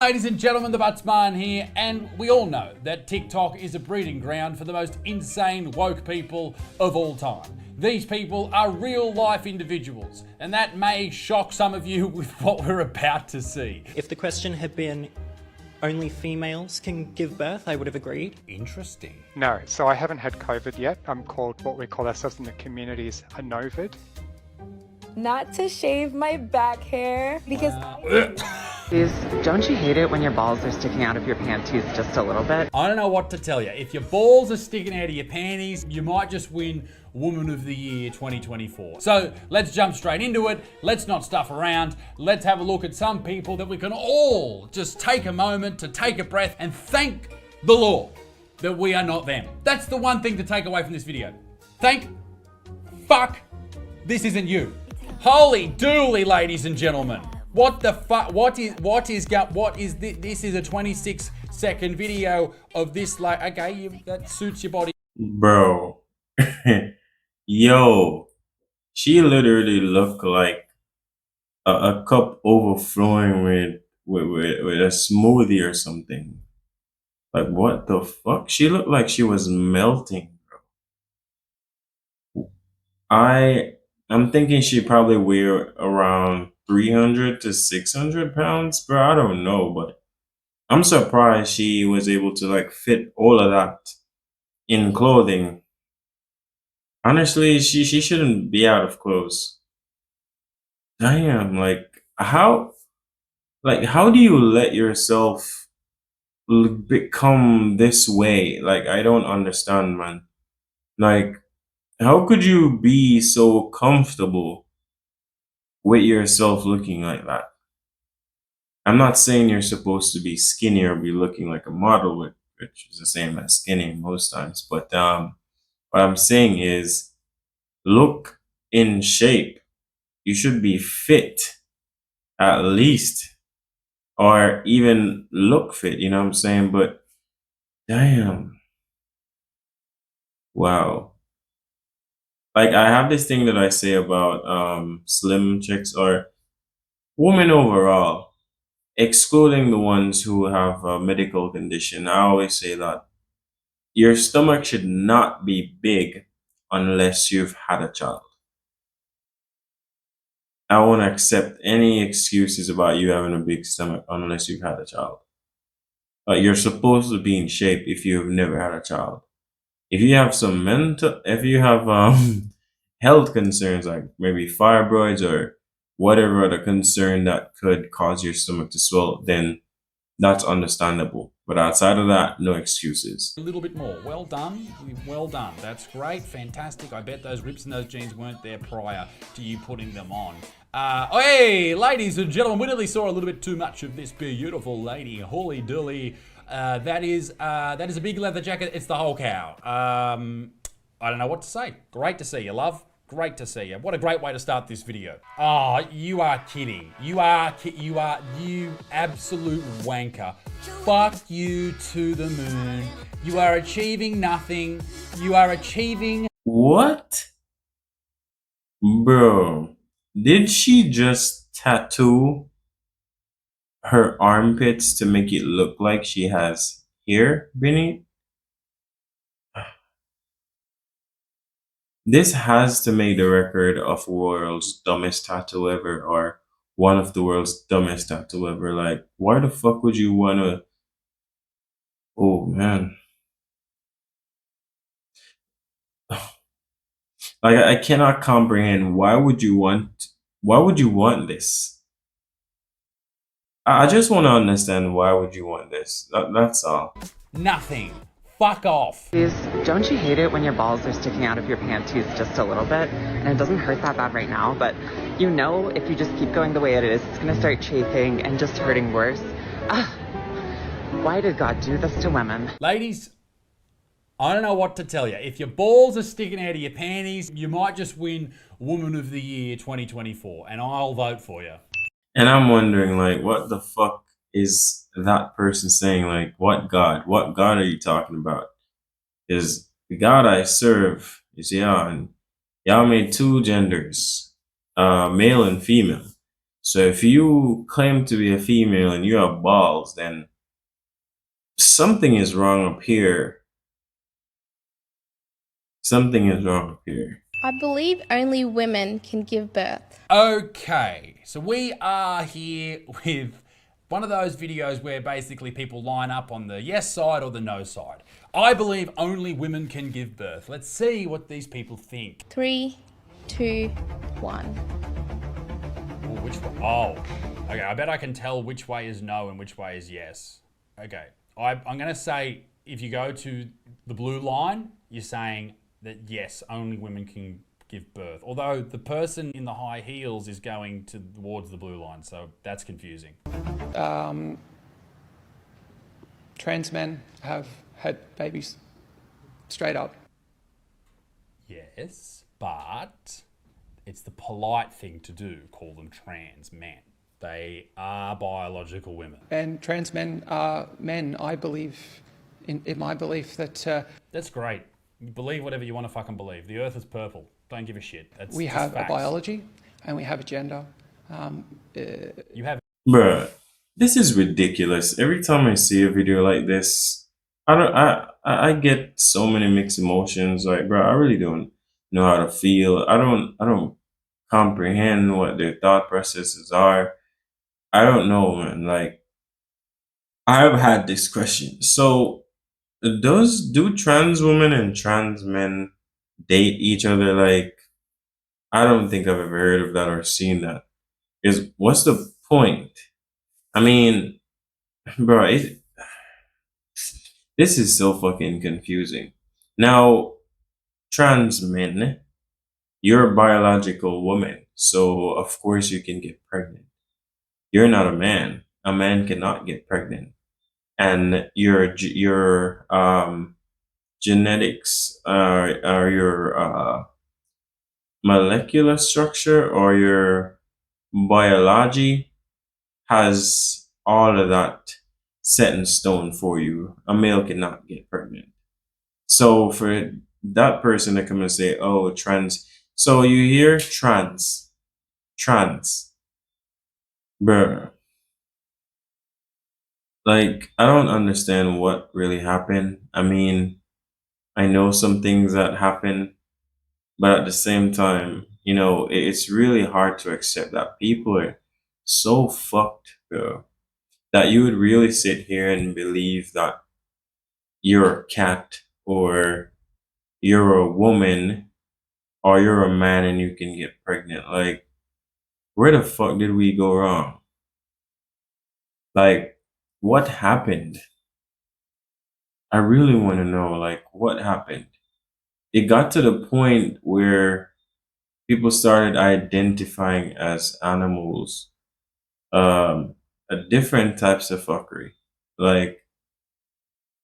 Ladies and gentlemen, the Buttsman here, and we all know that TikTok is a breeding ground for the most insane woke people of all time. These people are real life individuals, and that may shock some of you with what we're about to see. If the question had been only females can give birth, I would have agreed. Interesting. No, so I haven't had COVID yet. I'm called, what we call ourselves in the community is a novid. Not to shave my back hair because Don't you hate it when your balls are sticking out of your panties just a little bit? I don't know what to tell you. If your balls are sticking out of your panties, you might just win Woman of the Year 2024. So let's jump straight into it. Let's not stuff around. Let's have a look at some people that we can all just take a moment to take a breath and thank the Lord that we are not them. That's the one thing to take away from this video. Thank fuck this isn't you. Holy dooly, ladies and gentlemen. What the fuck? This is a 26-second video of this, like, okay, that suits your body. Bro. Yo. She literally looked like a cup overflowing with a smoothie or something. Like, what the fuck? She looked like she was melting, bro. I'm thinking she probably weighed around 300 to 600 pounds, bro. I don't know, but I'm surprised she was able to like fit all of that in clothing. Honestly, she shouldn't be out of clothes. Damn, like how do you let yourself become this way? Like, I don't understand, man. Like, how could you be so comfortable with yourself looking like that? I'm not saying you're supposed to be skinny or be looking like a model, which is the same as skinny most times. But what I'm saying is, look in shape. You should be fit, at least, or even look fit. You know what I'm saying? But damn, wow. Like, I have this thing that I say about slim chicks or women overall, excluding the ones who have a medical condition. I always say that your stomach should not be big unless you've had a child. I won't accept any excuses about you having a big stomach unless you've had a child. Like, you're supposed to be in shape if you've never had a child. If you have health concerns, like maybe fibroids or whatever other concern that could cause your stomach to swell, then that's understandable. But outside of that, no excuses. A little bit more. Well done. Well done. That's great. Fantastic. I bet those rips and those jeans weren't there prior to you putting them on. Hey, ladies and gentlemen, we nearly saw a little bit too much of this beautiful lady. Holy dooly. That is a big leather jacket. It's the whole cow. I don't know what to say. Great to see you, love. Great to see you. What a great way to start this video. Oh, you are kidding. You absolute wanker. Fuck you to the moon. You are achieving nothing. You are achieving... What? Bro, did she just tattoo her armpits to make it look like she has hair beneath? This has to make the record of world's dumbest tattoo ever, or one of the world's dumbest tattoo ever. Like, why the fuck would you wanna... Oh, man. Like, I cannot comprehend, why would you want this? I just want to understand, why would you want this? That's all. Nothing. Fuck off. Don't you hate it when your balls are sticking out of your panties just a little bit? And it doesn't hurt that bad right now, but you know if you just keep going the way it is, it's gonna start chafing and just hurting worse. Why did God do this to women? Ladies, I don't know what to tell you. If your balls are sticking out of your panties, you might just win Woman of the Year 2024, and I'll vote for you. And I'm wondering, like, what the fuck is that person saying? Like, what God? What God are you talking about? Is the God I serve is Yah, and Yah made two genders, male and female. So if you claim to be a female and you have balls, then something is wrong up here. Something is wrong up here. I believe only women can give birth. Okay, so we are here with one of those videos where basically people line up on the yes side or the no side. I believe only women can give birth. Let's see what these people think. 3, 2, 1. Ooh, which one? Oh, okay, I bet I can tell which way is no and which way is yes. Okay, I'm going to say if you go to the blue line, you're saying that yes, only women can give birth. Although the person in the high heels is going towards the blue line, so that's confusing. Trans men have had babies straight up. Yes, but it's the polite thing to do, call them trans men. They are biological women. And trans men are men. I believe, in my belief, that That's great. You believe whatever you want to fucking believe. The earth is purple. Don't give a shit. That's we just have facts. a biology and we have a gender. You have. Bruh, this is ridiculous. Every time I see a video like this, I get so many mixed emotions. Like, bro, I really don't know how to feel. I don't comprehend what their thought processes are. I don't know, man. Like, I've had this question. So, do trans women and trans men date each other? Like, I don't think I've ever heard of that or seen that. What's the point? I mean, bro, this is so fucking confusing. Now, trans men, you're a biological woman, so of course you can get pregnant. You're not a man. A man cannot get pregnant, and your genetics are your molecular structure or your biology has all of that set in stone for you. A male cannot get pregnant. So for that person to come and say, oh, trans. So you hear trans. Bruh. Like, I don't understand what really happened. I mean, I know some things that happen, but at the same time, it's really hard to accept that people are so fucked, bro, that you would really sit here and believe that you're a cat or you're a woman or you're a man and you can get pregnant. Like, where the fuck did we go wrong? Like, what happened? I really want to know, like, what happened? It got to the point where people started identifying as animals, different types of fuckery. Like,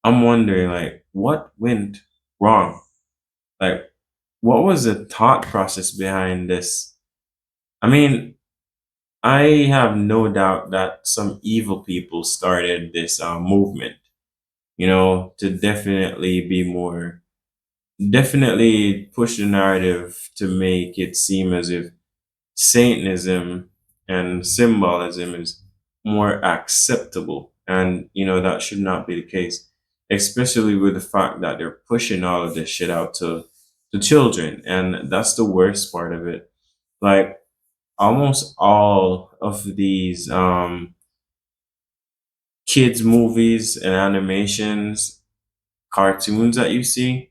I'm wondering, like, what went wrong? Like, what was the thought process behind this? I mean, I have no doubt that some evil people started this movement, to definitely push the narrative to make it seem as if Satanism and symbolism is more acceptable. And, that should not be the case, especially with the fact that they're pushing all of this shit out to children. And that's the worst part of it. Like, almost all of these kids movies and animations, cartoons that you see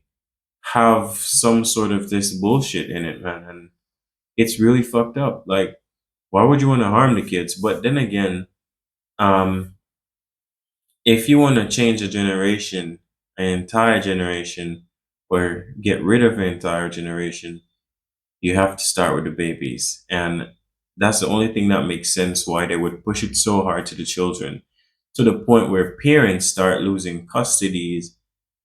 have some sort of this bullshit in it, man. And it's really fucked up. Like, why would you want to harm the kids? But then again, if you want to change a generation, an entire generation, or get rid of an entire generation, you have to start with the babies. And that's the only thing that makes sense why they would push it so hard to the children, to the point where parents start losing custodies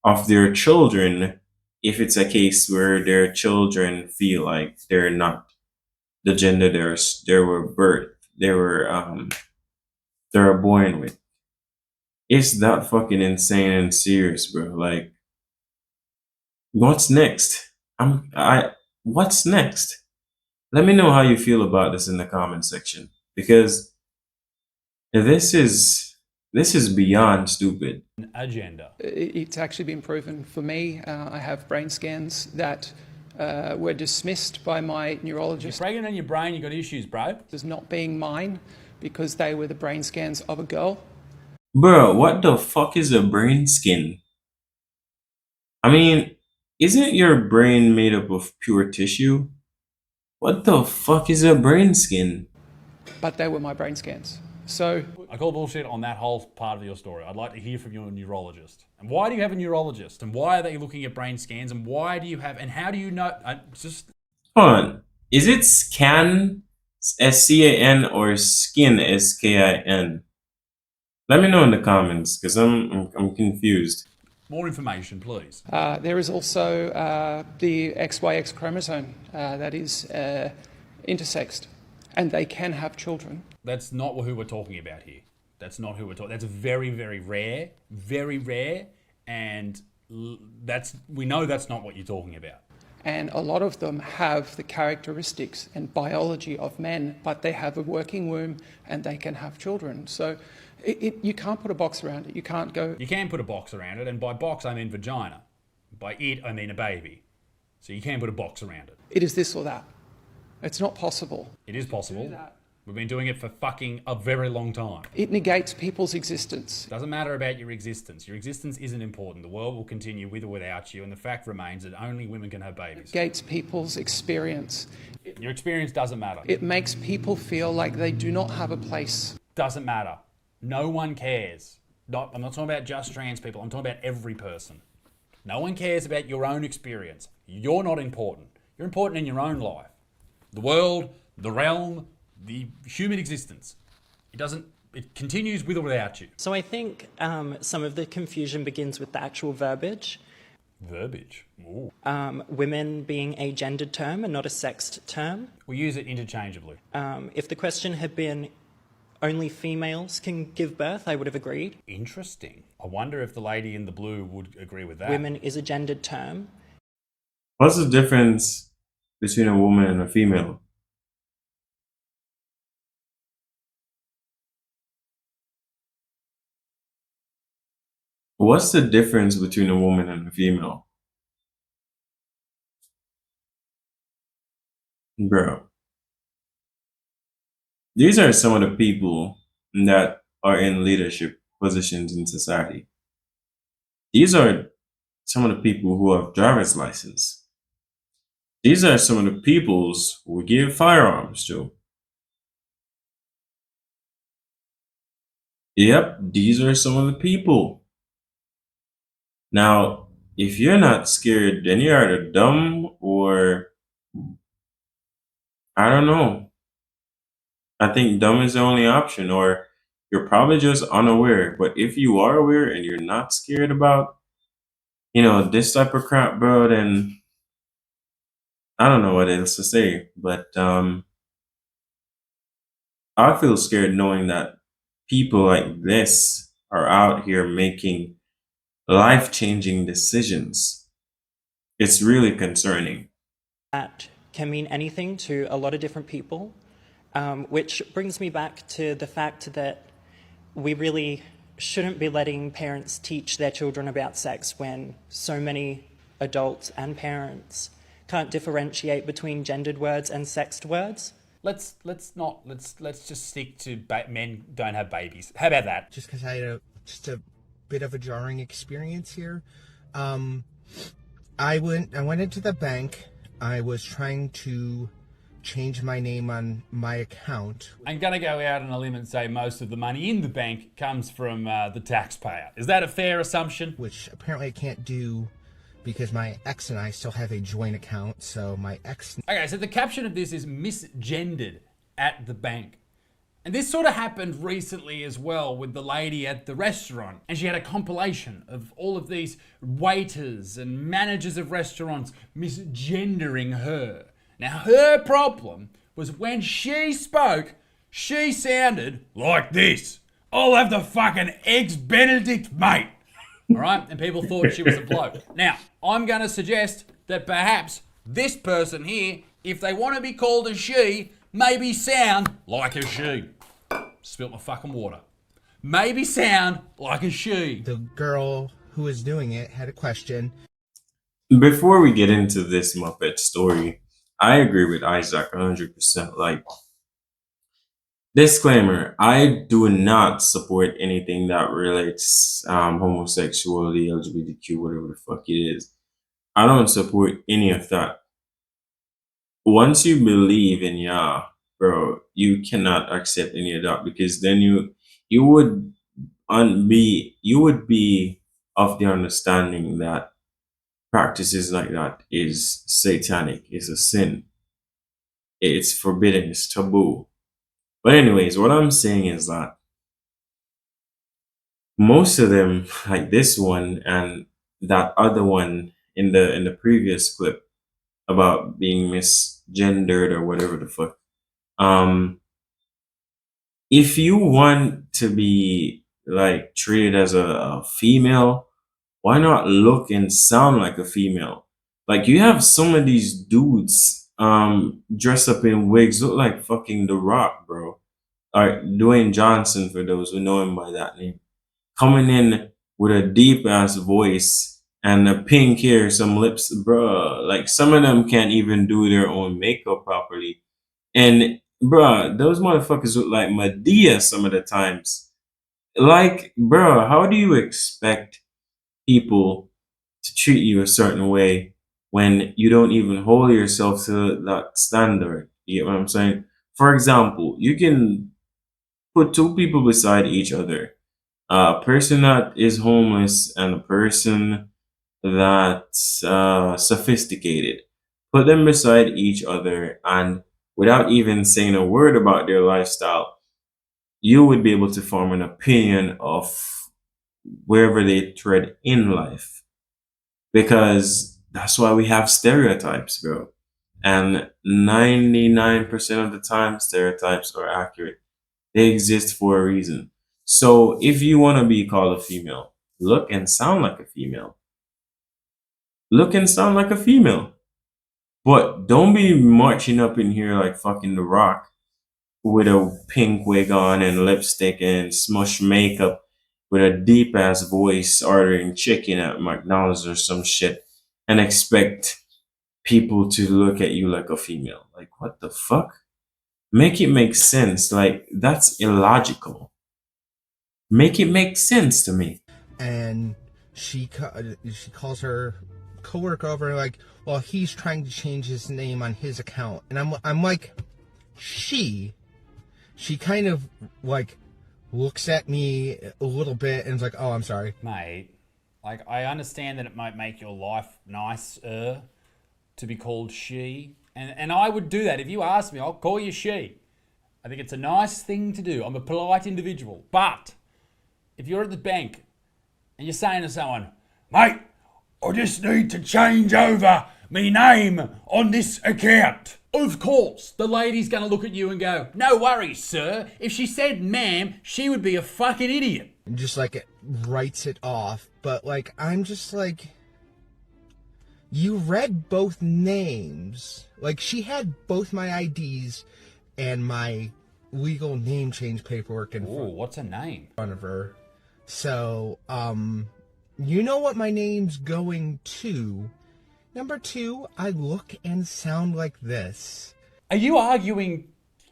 of their children if it's a case where their children feel like they're not the gender they were born with. It's that fucking insane and serious, bro. Like, what's next? What's next? Let me know how you feel about this in the comment section, because this is beyond stupid. Agenda. It's actually been proven for me. I have brain scans that were dismissed by my You're neurologist pregnant in your brain, you got issues, bro. as not being mine because they were the brain scans of a girl. Bro, what the fuck is a brain skin? I mean, isn't your brain made up of pure tissue? What the fuck is a brain skin? But they were my brain scans. So I call bullshit on that whole part of your story. I'd like to hear from your neurologist. And why do you have a neurologist? And why are they looking at brain scans? And why do you have, and how do you know? Hold on. Is it scan, SCAN, or skin, SKIN? Let me know in the comments, because I'm confused. More information, please. there is also the XYX chromosome that is intersexed, and they can have children. That's not who we're talking about here. That's not who we're talking. That's very, very rare, and we know that's not what you're talking about. And a lot of them have the characteristics and biology of men, but they have a working womb and they can have children. So you can't put a box around it. You can't go... You can put a box around it, and by box I mean vagina. By it I mean a baby. So you can put a box around it. It is this or that. It's not possible. It is possible. We've been doing it for fucking a very long time. It negates people's existence. Doesn't matter about your existence. Your existence isn't important. The world will continue with or without you, and the fact remains that only women can have babies. It negates people's experience. Your experience doesn't matter. It makes people feel like they do not have a place. Doesn't matter. No one cares. I'm not talking about just trans people. I'm talking about every person. No one cares about your own experience. You're not important. You're important in your own life. The world, the realm, the human existence. It continues with or without you. So I think some of the confusion begins with the actual verbiage. Verbiage? Ooh. Women being a gendered term and not a sexed term. We use it interchangeably. If the question had been only females can give birth, I would have agreed. Interesting. I wonder if the lady in the blue would agree with that. Women is a gendered term. What's the difference between a woman and a female? What's the difference between a woman and a female? Bro. These are some of the people that are in leadership positions in society. These are some of the people who have driver's license. These are some of the peoples who we give firearms to. Yep, these are some of the people. Now, if you're not scared, then you're either dumb or I don't know. I think dumb is the only option, or you're probably just unaware. But if you are aware and you're not scared about, this type of crap, bro, then I don't know what else to say. But I feel scared knowing that people like this are out here making life-changing decisions. It's really concerning. That can mean anything to a lot of different people, which brings me back to the fact that we really shouldn't be letting parents teach their children about sex when so many adults and parents can't differentiate between gendered words and sexed words. Let's just stick to men don't have babies. How about that? Just because I had a bit of a jarring experience here. I went into the bank. I was trying to change my name on my account. I'm going to go out on a limb and say most of the money in the bank comes from the taxpayer. Is that a fair assumption? Which apparently I can't do because my ex and I still have a joint account, so my ex... Okay, so the caption of this is misgendered at the bank. And this sort of happened recently as well with the lady at the restaurant. And she had a compilation of all of these waiters and managers of restaurants misgendering her. Now, her problem was when she spoke, she sounded like this. I'll have the fucking Eggs Benedict, mate. All right? And people thought she was a bloke. Now, I'm going to suggest that perhaps this person here, if they want to be called a she, maybe sound like a she. Spilt my fucking water. Maybe sound like a she. The girl who was doing it had a question. Before we get into this Muppet story, I agree with Isaac 100%. Like, disclaimer, I do not support anything that relates homosexuality, LGBTQ, whatever the fuck it is. I don't support any of that. Once you believe in Yah, bro, you cannot accept any of that, because then you would be of the understanding that practices like that is satanic, is a sin. It's forbidden, it's taboo. But anyways, what I'm saying is that most of them, like this one and that other one in the previous clip about being misgendered or whatever the fuck, if you want to be like treated as a female, why not look and sound like a female? Like, you have some of these dudes dress up in wigs, look like fucking The Rock, bro. Or Dwayne Johnson, for those who know him by that name. Coming in with a deep ass voice and a pink hair, some lips, bro. Like, some of them can't even do their own makeup properly. And bro, those motherfuckers look like Medea some of the times. Like, bro, how do you expect people to treat you a certain way when you don't even hold yourself to that standard? You get what I'm saying? For example, you can put two people beside each other. A person that is homeless and a person that's sophisticated. Put them beside each other, and without even saying a word about their lifestyle, you would be able to form an opinion of wherever they tread in life. Because that's why we have stereotypes, bro. And 99% of the time, stereotypes are accurate. They exist for a reason. So if you want to be called a female, look and sound like a female. Look and sound like a female. But don't be marching up in here like fucking The Rock with a pink wig on and lipstick and smush makeup with a deep ass voice ordering chicken at McDonald's or some shit and expect people to look at you like a female. Like, what the fuck? Make it make sense. Like, that's illogical. Make it make sense to me. And she calls her coworker over, like, well, he's trying to change his name on his account. And I'm like, she kind of like looks at me a little bit and is like, oh, I'm sorry. Mate, like, I understand that it might make your life nicer to be called she. And I would do that. If you ask me, I'll call you she. I think it's a nice thing to do. I'm a polite individual. But if you're at the bank and you're saying to someone, mate, I just need to change over me name on this account. Of course, the lady's going to look at you and go, no worries, sir. If she said ma'am, she would be a fucking idiot. Just like it writes it off. But like, I'm just like, you read both names. Like, she had both my IDs and my legal name change paperwork in what's a name? front of her. So, you know what my name's going to. Number 2, I look and sound like this. Are you arguing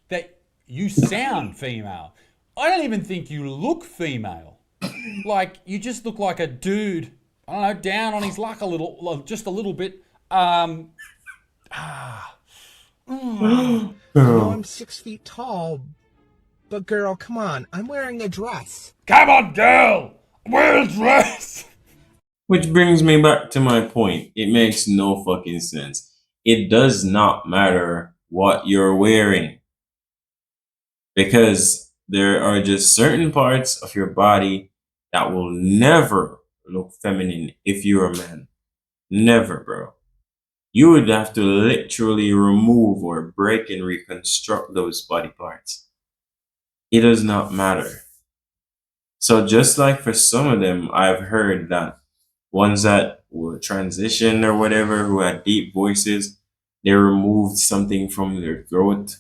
that you sound female? I don't even think you look female. Like, you just look like a dude, I don't know, down on his luck a little, just a little bit. I know I'm 6 feet tall, but girl, come on, I'm wearing a dress. Come on, girl, wear a dress. Which brings me back to my point. It makes no fucking sense. It does not matter what you're wearing, because there are just certain parts of your body that will never look feminine if you're a man. Never, bro. You would have to literally remove or break and reconstruct those body parts. It does not matter. So just like for some of them, I've heard that ones that were transitioned or whatever, who had deep voices, they removed something from their throat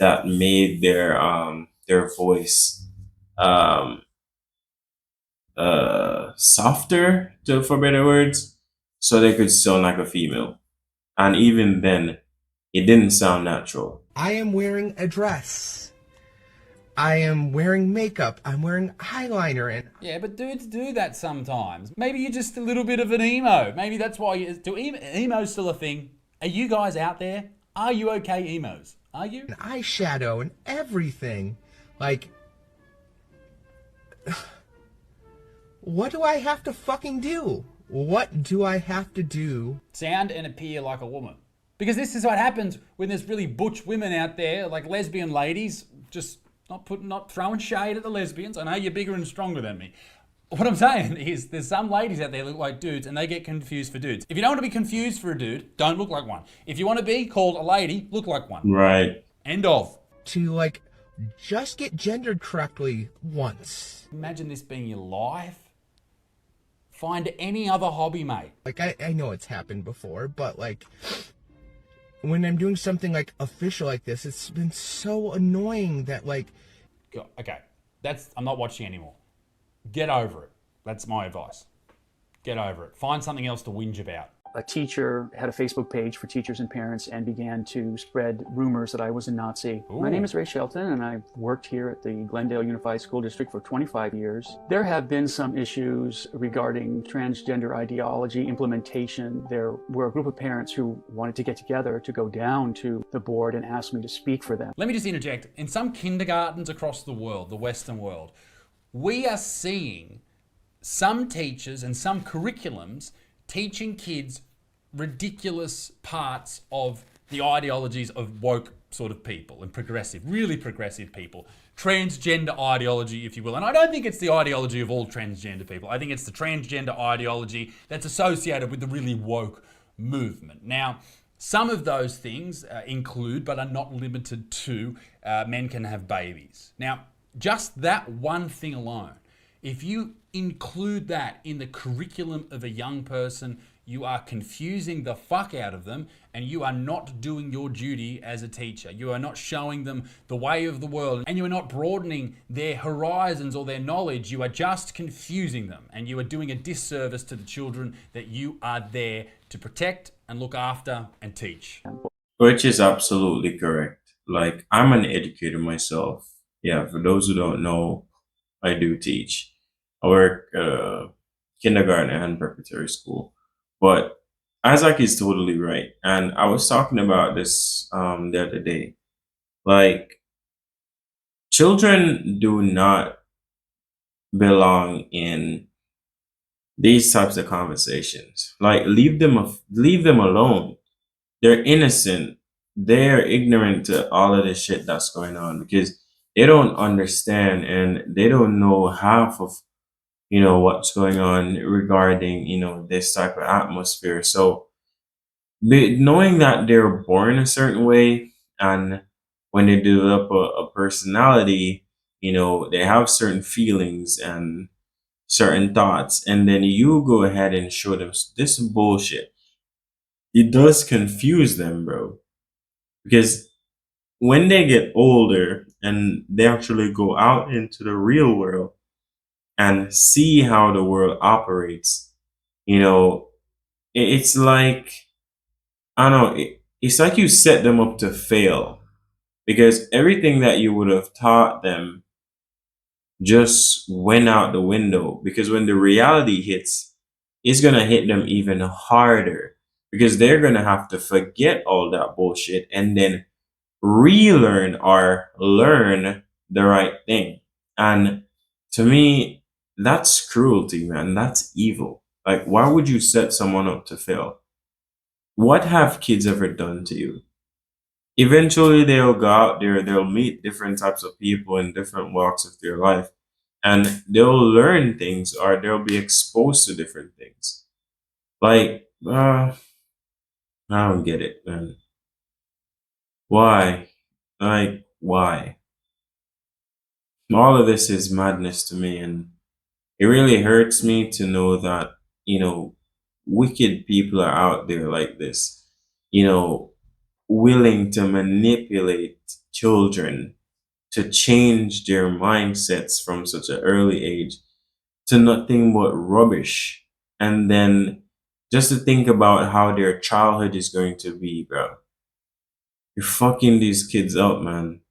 that made their voice um softer, for better words, so they could sound like a female. And even then, it didn't sound natural. I am wearing a dress. I am wearing makeup. I'm wearing eyeliner, and Yeah, but dudes do that sometimes. Maybe you're just a little bit of an emo. Maybe that's why emo's still a thing. Are you guys out there? Are you okay emos? Are you? an eyeshadow and everything. Like, what do I have to fucking do? What do I have to do? Sound and appear like a woman. Because this is what happens when there's really butch women out there, like lesbian ladies, just not throwing shade at the lesbians. I know you're bigger and stronger than me. What I'm saying is there's some ladies out there that look like dudes and they get confused for dudes. If you don't want to be confused for a dude, don't look like one. If you want to be called a lady, look like one. Right. End of. To, like, just get gendered correctly once. Imagine this being your life. Find any other hobby, mate. Like, I know it's happened before, but, like, when I'm doing something, like, official like this, it's been so annoying that, like... Okay, I'm not watching anymore. Get over it. That's my advice. Get over it. Find something else to whinge about. A teacher had a Facebook page for teachers and parents and began to spread rumors that I was a Nazi. Ooh. My name is Ray Shelton and I've worked here at the Glendale Unified School District for 25 years. There have been some issues regarding transgender ideology implementation. There were a group of parents who wanted to get together to go down to the board and ask me to speak for them. Let me just interject. In some kindergartens across the world, the Western world, we are seeing some teachers and some curriculums teaching kids ridiculous parts of the ideologies of woke sort of people and progressive, really progressive people. Transgender ideology, if you will. And I don't think it's the ideology of all transgender people. I think it's the transgender ideology that's associated with the really woke movement. Now, some of those things include, but are not limited to, men can have babies. Now, just that one thing alone, if you include that in the curriculum of a young person, you are confusing the fuck out of them and you are not doing your duty as a teacher. You are not showing them the way of the world and you are not broadening their horizons or their knowledge. You are just confusing them and you are doing a disservice to the children that you are there to protect and look after and teach. Which is absolutely correct. Like, I'm an educator myself. Yeah, for those who don't know, I do teach. I work kindergarten and preparatory school. But Isaac is totally right. And I was talking about this the other day. Like, children do not belong in these types of conversations. Like, leave them alone. They're innocent. They're ignorant to all of the shit that's going on because they don't understand and they don't know half of what's going on regarding this type of atmosphere. So knowing that they're born a certain way and when they develop a personality, they have certain feelings and certain thoughts, and then you go ahead and show them this bullshit, it does confuse them, bro. Because when they get older and they actually go out into the real world and see how the world operates, it's like, I don't know, it's like you set them up to fail because everything that you would have taught them just went out the window. Because when the reality hits, it's going to hit them even harder because they're going to have to forget all that bullshit and then relearn or learn the right thing. And to me, that's cruelty, man. That's evil. Like, why would you set someone up to fail? What have kids ever done to you? Eventually, they'll go out there, they'll meet different types of people in different walks of their life, and they'll learn things or they'll be exposed to different things. Like, I don't get it, man. Why? Like, why? All of this is madness to me, and it really hurts me to know that, wicked people are out there like this, willing to manipulate children to change their mindsets from such an early age to nothing but rubbish. And then just to think about how their childhood is going to be, bro. You're fucking these kids up, man.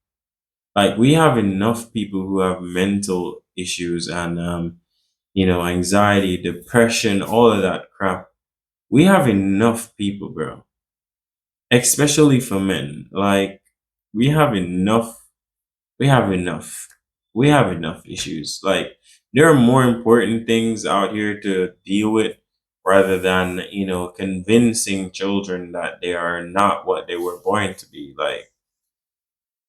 Like, we have enough people who have mental issues and, anxiety, depression, all of that crap. We have enough people, bro. Especially for men. Like, we have enough. We have enough. We have enough issues. Like, there are more important things out here to deal with rather than, convincing children that they are not what they were born to be. Like,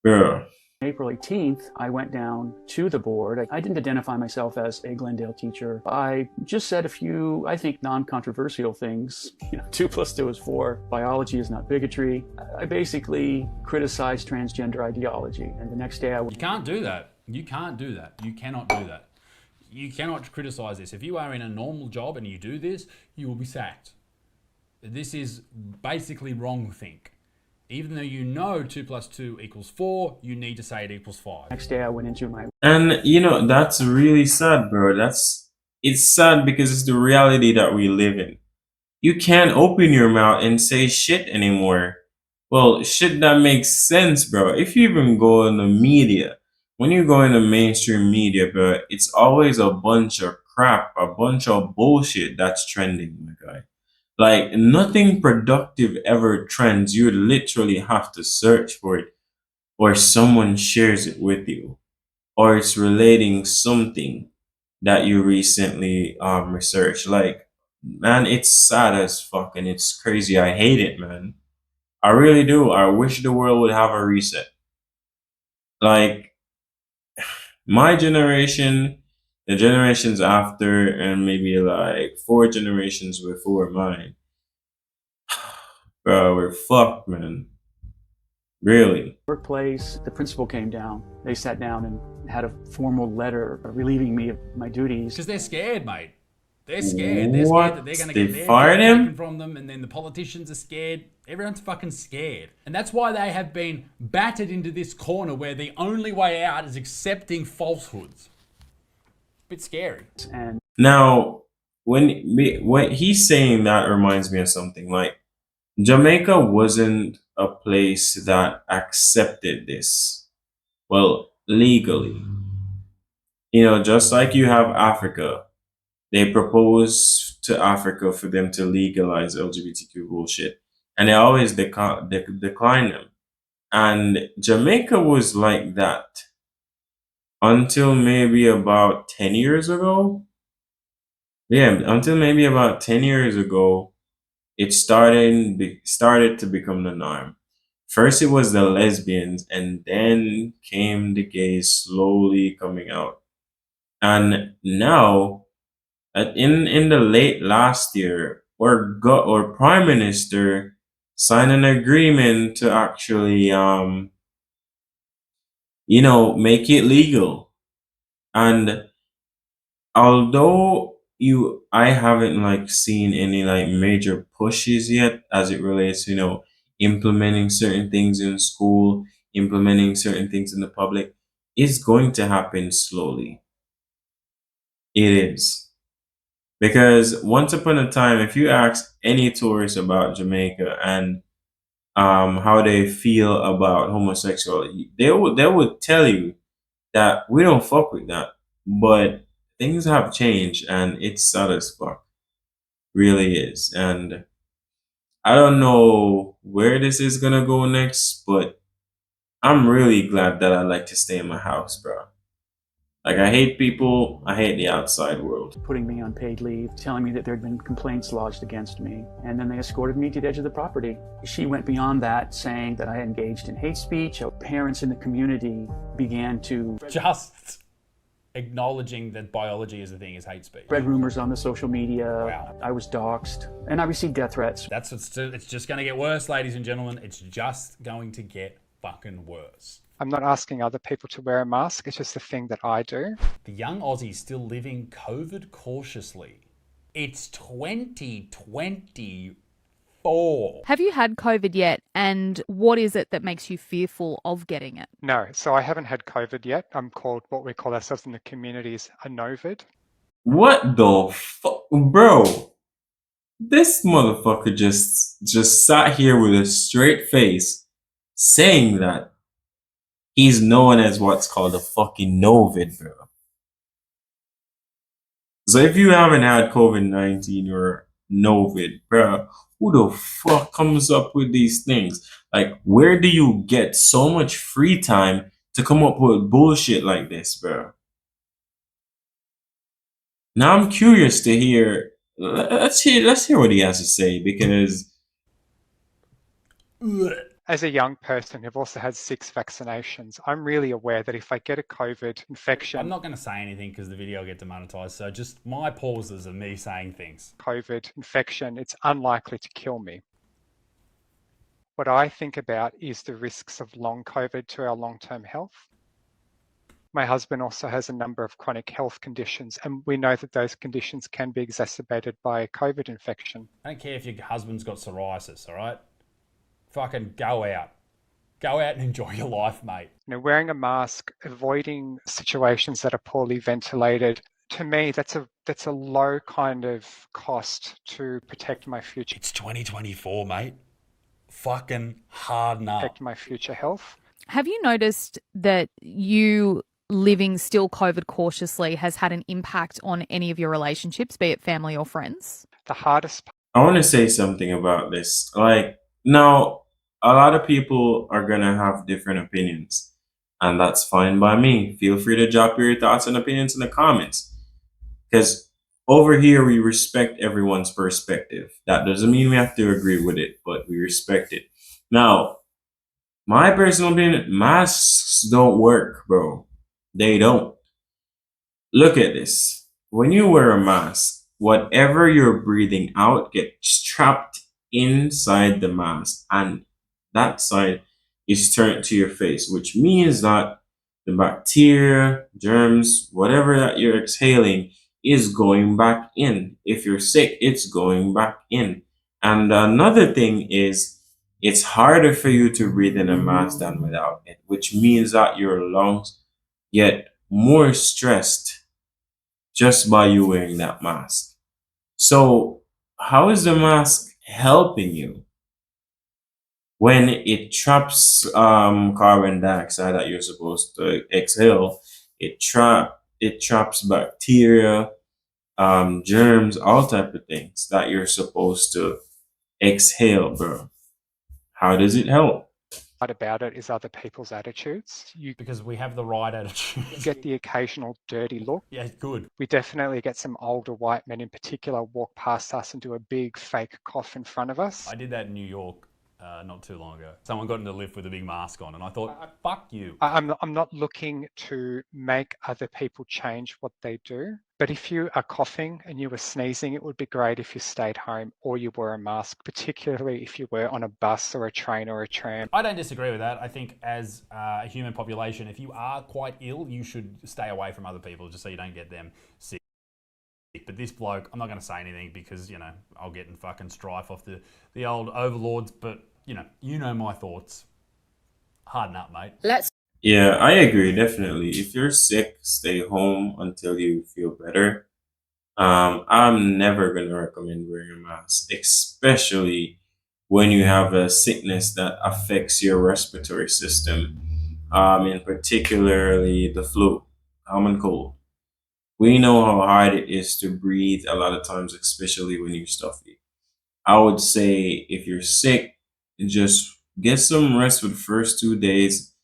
bro. April 18th, I went down to the board. I didn't identify myself as a Glendale teacher. I just said a few, I think, non-controversial things. 2 + 2 is 4. Biology is not bigotry. I basically criticized transgender ideology. And the next day You can't do that. You can't do that. You cannot do that. You cannot criticize this. If you are in a normal job and you do this, you will be sacked. This is basically wrong-think. Even though 2 + 2 = 4, you need to say it equals 5. Next day I went into my... And, that's really sad, bro. It's sad because it's the reality that we live in. You can't open your mouth and say shit anymore. Well, shit that makes sense, bro. If you even go in the media, when you go in the mainstream media, bro, it's always a bunch of crap, a bunch of bullshit that's trending, my guy. Like, nothing productive ever trends. You literally have to search for it, or someone shares it with you, or it's relating something that you recently researched. Like, man, it's sad as fuck and it's crazy. I hate it, man. I really do. I wish the world would have a reset. Like, my generation, the generations after, and maybe like 4 generations before mine, bro, we're fucked, man. Really. workplace, the principal came down. They sat down and had a formal letter relieving me of my duties. Because they're scared, mate. They're scared. They're What? scared that they're going to They get their fired job him? taken from them, and then the politicians are scared. Everyone's fucking scared. And that's why they have been battered into this corner where the only way out is accepting falsehoods. Bit scary. And Now, what he's saying, that reminds me of something. Like, Jamaica wasn't a place that accepted this. Well, legally. Just like you have Africa, they propose to Africa for them to legalize LGBTQ bullshit, and they always decline them. And Jamaica was like that until maybe about 10 years ago. Yeah, until maybe about 10 years ago, it started to become the norm. First, it was the lesbians, and then came the gays slowly coming out. And now, in the late last year, our prime minister signed an agreement to actually make it legal. And although I haven't seen any major pushes yet as it relates to implementing certain things in school, implementing certain things in the public, it's going to happen slowly. It is. Because once upon a time, if you ask any tourist about Jamaica and how they feel about homosexuality, they would tell you that we don't fuck with that. But things have changed, and it's sad as fuck. Really is. And I don't know where this is gonna go next, but I'm really glad that I like to stay in my house, bro. Like, I hate people. I hate the outside world. putting me on paid leave, telling me that there had been complaints lodged against me, and then they escorted me to the edge of the property. She went beyond that, saying that I had engaged in hate speech. Parents in the community began to Just acknowledging that biology is a thing is hate speech. spread rumors on the social media. Wow. I was doxxed, and I received death threats. It's just going to get worse, ladies and gentlemen. It's just going to get fucking worse. I'm not asking other people to wear a mask. It's just a thing that I do. The young Aussies still living COVID cautiously. It's 2024. Have you had COVID yet And what is it that makes you fearful of getting it? No, so I haven't had COVID yet. I'm called what we call ourselves in the communities a novid. What the fuck, bro? This motherfucker just sat here with a straight face, saying that he's known as what's called a fucking novid, bro. So if you haven't had COVID-19 or novid, bro, who the fuck comes up with these things? Like, where do you get so much free time to come up with bullshit like this, bro? Now I'm curious to hear. Let's hear what he has to say, because As a young person who've also had 6 vaccinations, I'm really aware that if I get a COVID infection, I'm not going to say anything because the video will get demonetized. So just my pauses of me saying things. COVID infection, it's unlikely to kill me. What I think about is the risks of long COVID to our long-term health. My husband also has a number of chronic health conditions, and we know that those conditions can be exacerbated by a COVID infection. I don't care if your husband's got psoriasis, all right? Fucking go out. Go out and enjoy your life, mate. You know, wearing a mask, avoiding situations that are poorly ventilated, to me, that's a low kind of cost to protect my future. It's 2024, mate. Fucking harden up. Protect my future health. Have you noticed that you living still COVID cautiously has had an impact on any of your relationships, be it family or friends? The hardest part. I want to say something about this. Like, now, a lot of people are gonna have different opinions, and that's fine by me. Feel free to drop your thoughts and opinions in the comments, because over here we respect everyone's perspective. That doesn't mean we have to agree with it, but we respect it. Now, my personal opinion, masks don't work, bro. They don't. Look at this. When you wear a mask, whatever you're breathing out gets trapped inside the mask, and that side is turned to your face, which means that the bacteria, germs, whatever that you're exhaling is going back in. If you're sick, it's going back in. And another thing is, it's harder for you to breathe in a mask than without it, which means that your lungs get more stressed just by you wearing that mask. So how is the mask helping you? When it traps carbon dioxide that you're supposed to exhale, it traps bacteria, germs, all type of things that you're supposed to exhale, bro. How does it help? About it is other people's attitudes. You Because we have the right attitude. get the occasional dirty look. Yeah, good. We definitely get some older white men in particular walk past us and do a big fake cough in front of us. I did that in New York not too long ago. Someone got in the lift with a big mask on, and I thought, fuck you. I'm not looking to make other people change what they do. But if you are coughing and you were sneezing, it would be great if you stayed home or you wore a mask, particularly if you were on a bus or a train or a tram. I don't disagree with that. I think as a human population, if you are quite ill, you should stay away from other people just so you don't get them sick. But this bloke, I'm not going to say anything because, you know, I'll get in fucking strife off the old overlords. But, you know my thoughts. Harden up, mate. Yeah, I agree, definitely. If you're sick, stay home until you feel better. I'm never going to recommend wearing a mask, especially when you have a sickness that affects your respiratory system, in particularly the flu, common cold. We know how hard it is to breathe a lot of times, especially when you're stuffy. I would say if you're sick, just get some rest for the first 2 days,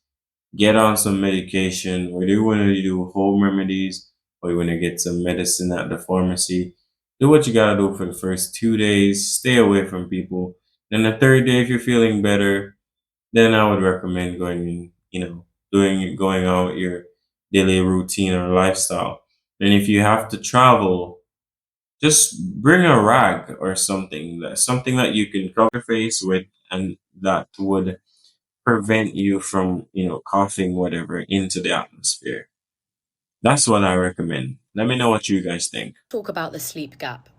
get on some medication, whether you want to do home remedies or you want to get some medicine at the pharmacy. Do what you gotta do for the first 2 days, stay away from people. Then the third day, if you're feeling better, then I would recommend going going on with your daily routine or lifestyle. And if you have to travel, just bring a rag or something that you can cover your face with, and that would prevent you from, coughing whatever into the atmosphere. That's what I recommend. Let me know what you guys think. Talk about the sleep gap.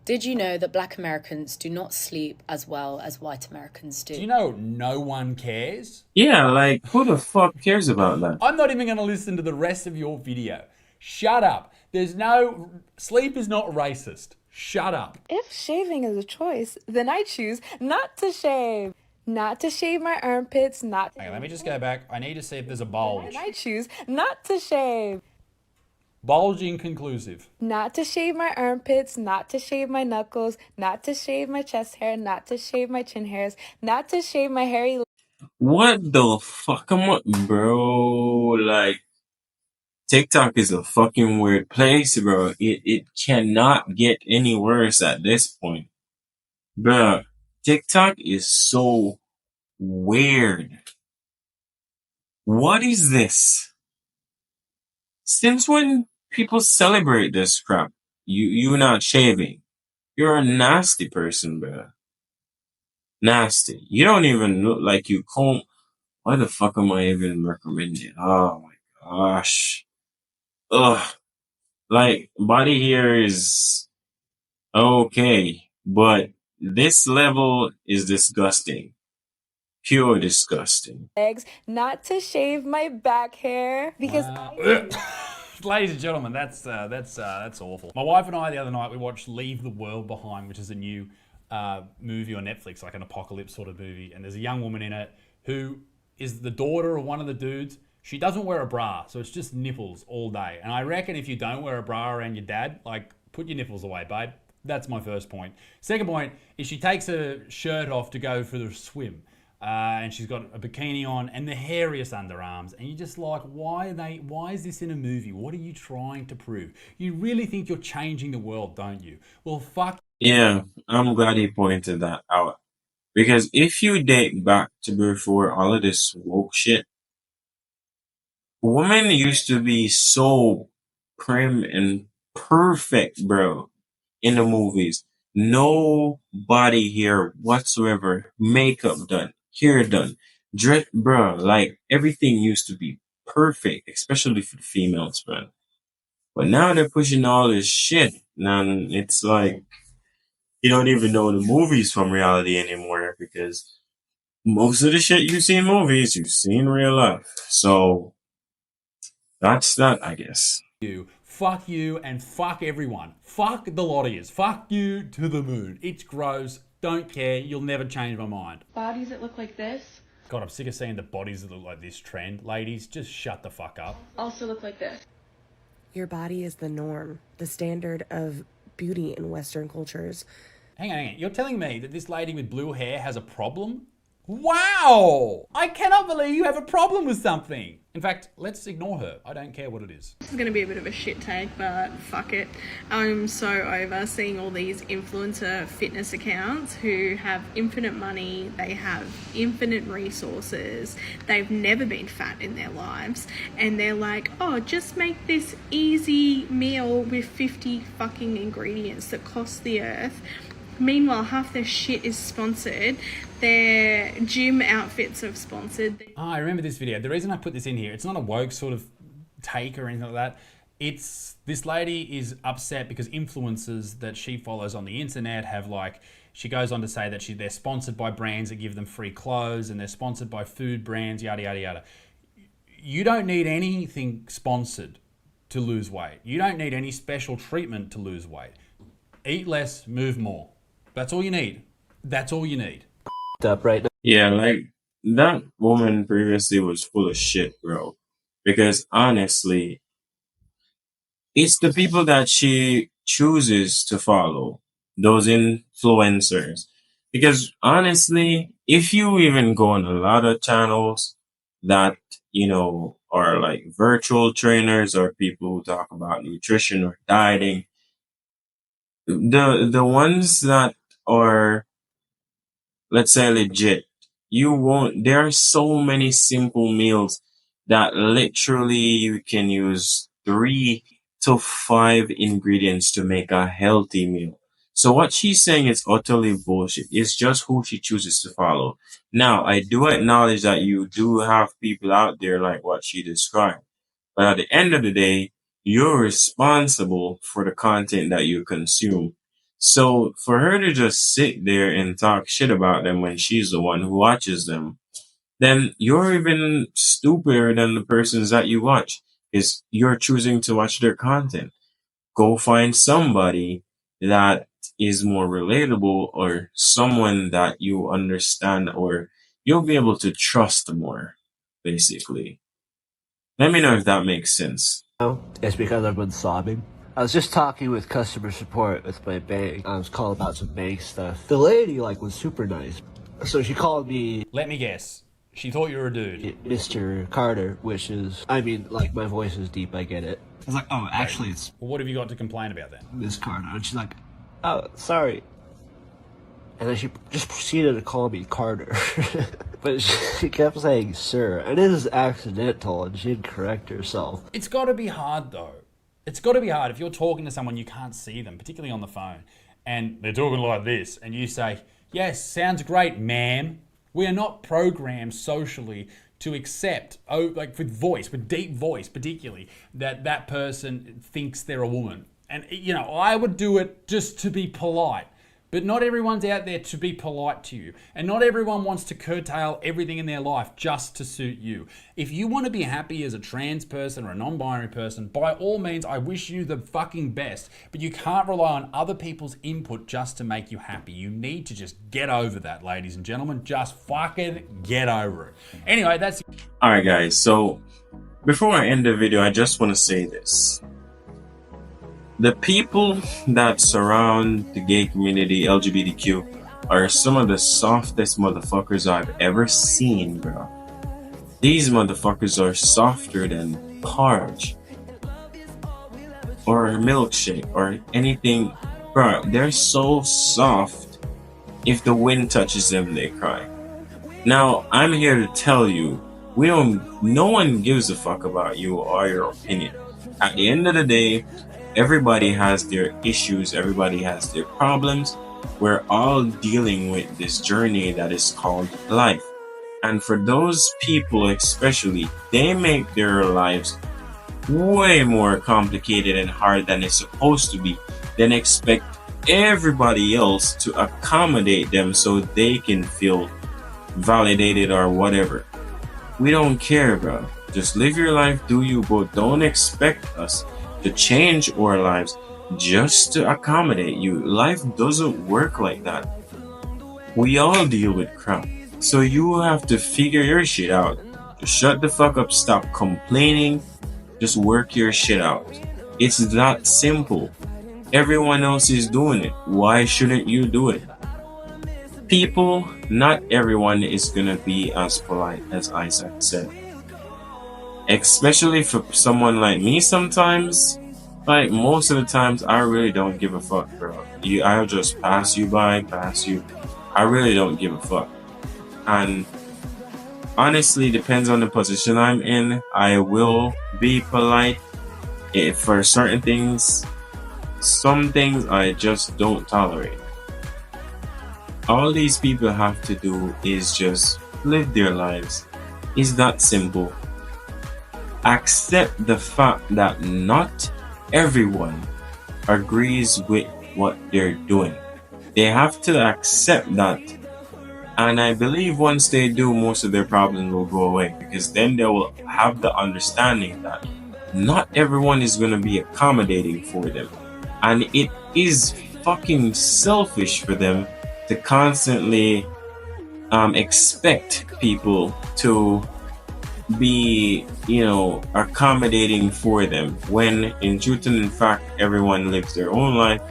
Did you know that black Americans do not sleep as well as white Americans do? Do you know no one cares? Yeah, like who the fuck cares about that? I'm not even going to listen to the rest of your video. Shut up. Sleep is not racist. Shut up. If shaving is a choice, then I choose not to shave. Not to shave my armpits, not to Okay, let me just go back. I need to see if there's a bulge. And I choose not to shave. Bulge inconclusive. Not to shave my armpits, not to shave my knuckles, not to shave my chest hair, not to shave my chin hairs, not to shave my hairy. What the fuck am I, bro? Like, TikTok is a fucking weird place, bro. It cannot get any worse at this point. Bro, TikTok is so weird. What is this? Since when people celebrate this crap? You not shaving. You're a nasty person, bro. Nasty. You don't even look like you comb. Why the fuck am I even recommending? Oh my gosh. Ugh. Like, body hair is okay, but this level is disgusting. Pure disgusting. Legs, not to shave my back hair because Ladies and gentlemen, that's awful. My wife and I the other night we watched Leave the World Behind, which is a new movie on Netflix, like an apocalypse sort of movie. And there's a young woman in it who is the daughter of one of the dudes. She doesn't wear a bra, so it's just nipples all day. And I reckon if you don't wear a bra around your dad, like, put your nipples away, babe. That's my first point. Second point is she takes her shirt off to go for the swim. And she's got a bikini on and the hairiest underarms. And you're just like, why is this in a movie? What are you trying to prove? You really think you're changing the world, don't you? Well, fuck. Yeah, I'm glad he pointed that out. Because if you date back to before all of this woke shit, women used to be so prim and perfect, bro, in the movies. No body hair whatsoever, makeup done, hair done, dress, bro. Like everything used to be perfect, especially for the females, man. But now they're pushing all this shit, and it's like you don't even know the movies from reality anymore because most of the shit you see in movies, you see in real life. So that's that, I guess. Fuck you and fuck everyone. Fuck the lot of yous. Fuck you to the moon. It's gross. Don't care. You'll never change my mind. Bodies that look like this God, I'm sick of seeing the bodies that look like this trend. Ladies, just shut the fuck up. also look like this. Your body is the norm, the standard of beauty in Western cultures. Hang on. You're telling me that this lady with blue hair has a problem? Wow! I cannot believe you have a problem with something. In fact, let's ignore her. I don't care what it is. This is going to be a bit of a shit take, but fuck it. I'm so over seeing all these influencer fitness accounts who have infinite money, they have infinite resources, they've never been fat in their lives, and they're like, oh, just make this easy meal with 50 fucking ingredients that cost the earth. Meanwhile, half their shit is sponsored. Their gym outfits are sponsored. Oh, I remember this video. The reason I put this in here, it's not a woke sort of take or anything like that. It's this lady is upset because influencers that she follows on the internet have she goes on to say that they're sponsored by brands that give them free clothes and they're sponsored by food brands, yada, yada, yada. You don't need anything sponsored to lose weight. You don't need any special treatment to lose weight. Eat less, move more. That's all you need. That's all you need. Up right. Yeah, like that woman previously was full of shit, bro. Because honestly, it's the people that she chooses to follow, those influencers. Because honestly, if you even go on a lot of channels that, are like virtual trainers or people who talk about nutrition or dieting, the ones that are, let's say, legit, there are so many simple meals that literally you can use 3 to 5 ingredients to make a healthy meal. So what she's saying is utterly bullshit. It's just who she chooses to follow. Now, I do acknowledge that you do have people out there like what she described. But at the end of the day, you're responsible for the content that you consume. So for her to just sit there and talk shit about them when she's the one who watches them, then you're even stupider than the persons that you watch, is you're choosing to watch their content. Go find somebody that is more relatable, or someone that you understand or you'll be able to trust more, basically. Let me know if that makes sense. It's because I've been sobbing. I was just talking with customer support with my bank. I was calling about some bank stuff. The lady, was super nice. So she called me... Let me guess. She thought you were a dude. Mr. Carter, which is... my voice is deep, I get it. I was like, oh, actually, it's... Well, what have you got to complain about then? Miss Carter. And she's like, oh, sorry. And then she just proceeded to call me Carter. But she kept saying sir. And it is accidental, and she didn't correct herself. It's got to be hard, though. It's got to be hard if you're talking to someone you can't see them, particularly on the phone, and they're talking like this, and you say, yes, sounds great, ma'am. We are not programmed socially to accept, with deep voice particularly, that person thinks they're a woman. And, I would do it just to be polite. But not everyone's out there to be polite to you. And not everyone wants to curtail everything in their life just to suit you. If you want to be happy as a trans person or a non-binary person, by all means, I wish you the fucking best. But you can't rely on other people's input just to make you happy. You need to just get over that, ladies and gentlemen. Just fucking get over it. Anyway, that's... Alright guys, so before I end the video, I just want to say this. The people that surround the gay community, LGBTQ, are some of the softest motherfuckers I've ever seen, bro. These motherfuckers are softer than porridge or milkshake or anything. Bro, they're so soft. If the wind touches them, they cry. Now, I'm here to tell you, no one gives a fuck about you or your opinion. At the end of the day, everybody has their issues, everybody has their problems. We're all dealing with this journey that is called life. And for those people especially, they make their lives way more complicated and hard than it's supposed to be. Then expect everybody else to accommodate them so they can feel validated or whatever. We don't care, bro. Just live your life, do you, but don't expect us to change our lives just to accommodate you. Life doesn't work like that. We all deal with crap. So you have to figure your shit out. Just shut the fuck up, stop complaining, just work your shit out. It's that simple. Everyone else is doing it. Why shouldn't you do it? People, not everyone is gonna be as polite as Isaac said. Especially for someone like me sometimes, most of the times, I really don't give a fuck, bro. I'll just pass you. I really don't give a fuck. And honestly, depends on the position I'm in. I will be polite. For certain things, some things I just don't tolerate. All these people have to do is just live their lives. It's that simple. Accept the fact that not everyone agrees with what they're doing. They have to accept that. And I believe once they do, most of their problems will go away, because then they will have the understanding that not everyone is going to be accommodating for them. And it is fucking selfish for them to constantly expect people to be, accommodating for them, when in truth and in fact everyone lives their own life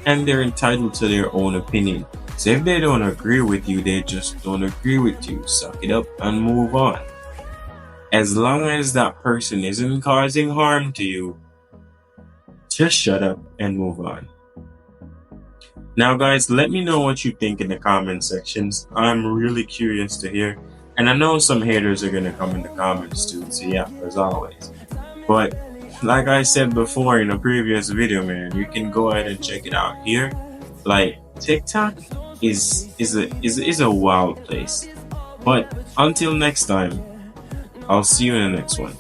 and they're entitled to their own opinion. So if they don't agree with you, they just don't agree with you. Suck it up and move on. As long as that person isn't causing harm to you, just shut up and move on. Now guys, let me know what you think in the comment sections. I'm really curious to hear. And I know some haters are gonna come in the comments too, so yeah, as always. But like I said before in a previous video, man, you can go ahead and check it out here. TikTok is a wild place. But until next time, I'll see you in the next one.